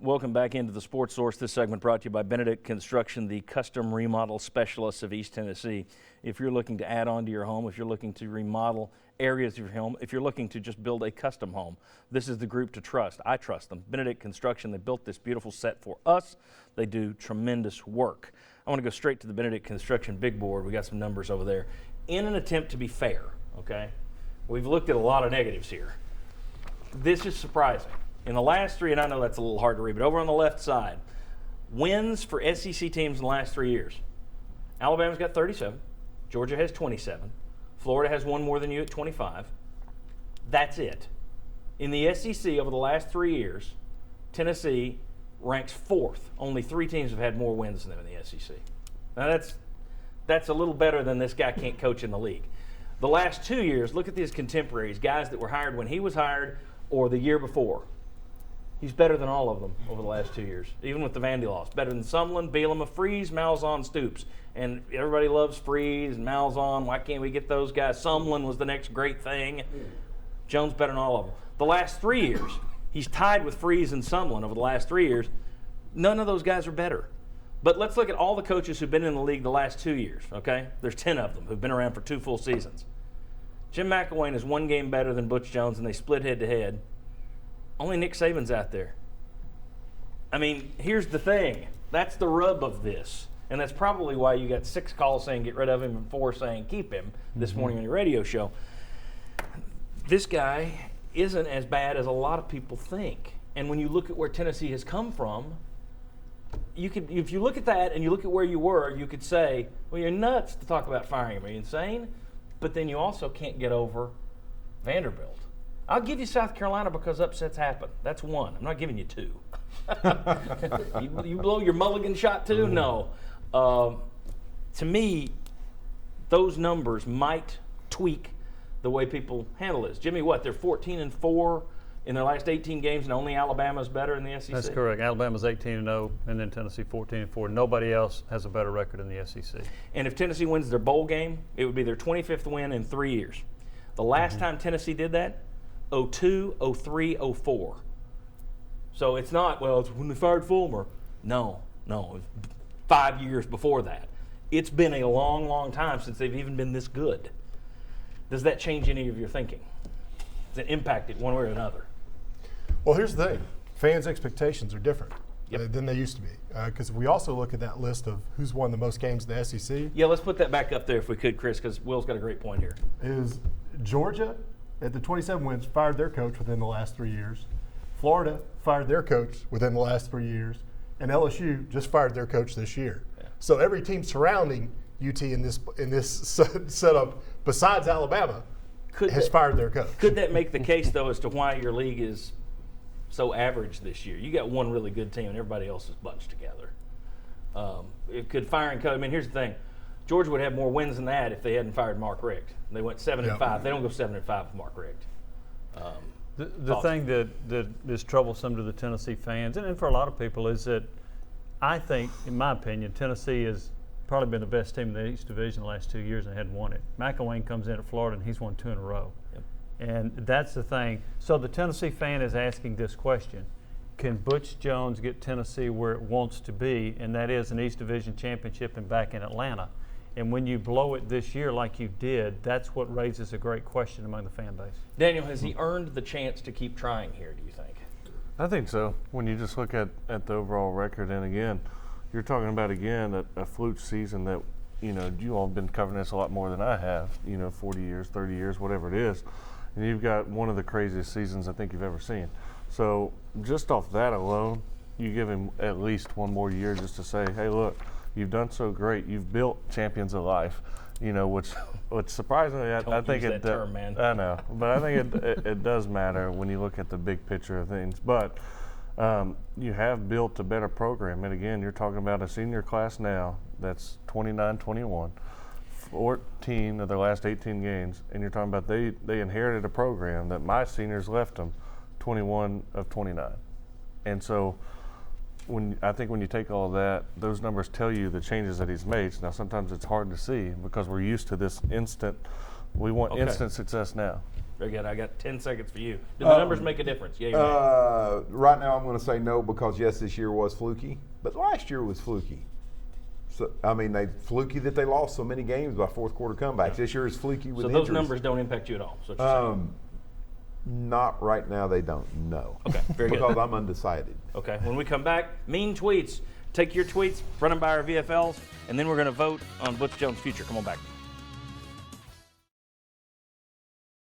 Welcome back into the Sports Source. This segment brought to you by Benedict Construction, the custom remodel specialists of East Tennessee. If you're looking to add on to your home, if you're looking to remodel areas of your home, if you're looking to just build a custom home, this is the group to trust. I trust them. Benedict Construction, they built this beautiful set for us. They do tremendous work. I want to go straight to the Benedict Construction big board. We got some numbers over there. In an attempt to be fair, okay, we've looked at a lot of negatives here. This is surprising. In the last three, and I know that's a little hard to read, but over on the left side, wins for SEC teams in the last 3 years. Alabama's got 37. Georgia has 27. Florida has one more than you at 25. That's it. In the SEC over the last 3 years, Tennessee ranks fourth. Only 3 teams have had more wins than them in the SEC. Now that's a little better than this guy can't coach in the league. The last 2 years, look at these contemporaries, guys that were hired when he was hired or the year before. He's better than all of them over the last 2 years, even with the Vandy loss. Better than Sumlin, Bielema, Freeze, Malzahn, Stoops. And everybody loves Freeze and Malzahn. Why can't we get those guys? Sumlin was the next great thing. Jones better than all of them. The last 3 years, he's tied with Freeze and Sumlin over the last 3 years. None of those guys are better. But let's look at all the coaches who've been in the league the last 2 years, okay? There's 10 of them who've been around for 2 full seasons. Jim McElwain is 1 game better than Butch Jones, and they split head-to-head. Only Nick Saban's out there. I mean, here's the thing. That's the rub of this. And that's probably why you got 6 calls saying get rid of him and 4 saying keep him this morning on your radio show. This guy isn't as bad as a lot of people think. And when you look at where Tennessee has come from, if you look at that and you look at where you were, you could say, well, you're nuts to talk about firing him. Are you insane? But then you also can't get over Vanderbilt. I'll give you South Carolina because upsets happen. That's 1. I'm not giving you 2. You blow your mulligan shot too? No. To me, those numbers might tweak the way people handle this. Jimmy, what? They're 14-4 in their last 18 games, and only Alabama's better in the SEC? That's correct. Alabama's 18-0, and then Tennessee 14-4. Nobody else has a better record in the SEC. And if Tennessee wins their bowl game, it would be their 25th win in 3 years. The last time Tennessee did that, 02, 03, 04. So it's not, well, it's when they fired Fulmer. No. 5 years before that. It's been a long, long time since they've even been this good. Does that change any of your thinking? Does it impact it one way or another? Well, here's the thing. Fans' expectations are different Yep. than they used to be. Because we also look at that list of who's won the most games in the SEC. Yeah, let's put that back up there if we could, Chris, because Will's got a great point here. Is Georgia, at the 27 wins, fired their coach within the last 3 years. Florida fired their coach within the last 3 years. And LSU just fired their coach this year. Yeah. So every team surrounding UT in this setup, besides Alabama, has fired their coach. Could that make the case, though, as to why your league is so average this year? You got one really good team, and everybody else is bunched together. It could firing coach. I mean, here's the thing. Georgia would have more wins than that if they hadn't fired Mark Richt. They went 7-5. They don't go 7-5 with Mark Richt. The thing that is troublesome to the Tennessee fans, and for a lot of people, is that I think, in my opinion, Tennessee has probably been the best team in the East Division the last 2 years and hadn't won it. McElwain comes in at Florida, and he's won 2 in a row. Yep. And that's the thing. So the Tennessee fan is asking this question. Can Butch Jones get Tennessee where it wants to be, and that is an East Division championship and back in Atlanta? And when you blow it this year like you did, that's what raises a great question among the fan base. Daniel, has he earned the chance to keep trying here, do you think? I think so. When you just look at the overall record, and again, you're talking about, a fluke season that, you all have been covering this a lot more than I have, 40 years, 30 years, whatever it is. And you've got one of the craziest seasons I think you've ever seen. So just off that alone, you give him at least one more year just to say, hey, look, you've done so great. You've built champions of life, which surprisingly, I think use that term, man. I know, but I think it does matter when you look at the big picture of things. But you have built a better program. And again, you're talking about a senior class now that's 29-21, 14 of their last 18 games. And you're talking about they inherited a program that my seniors left them 21 of 29. And so I think when you take all of that, those numbers tell you the changes that he's made. Now, sometimes it's hard to see because we're used to this instant. We want instant success now. Very good. I got 10 seconds for you. Do the numbers make a difference? Yeah, or nay? Right now, I'm going to say no because yes, this year was fluky, but last year was fluky. So I mean, fluky that they lost so many games by fourth quarter comebacks. This year is fluky with So injuries. those numbers don't impact you at all. So what you're saying. Not right now. They don't. No. Okay, very good. Because I'm undecided. Okay, when we come back, mean tweets. Take your tweets, run them by our VFLs, and then we're going to vote on Butch Jones' future. Come on back.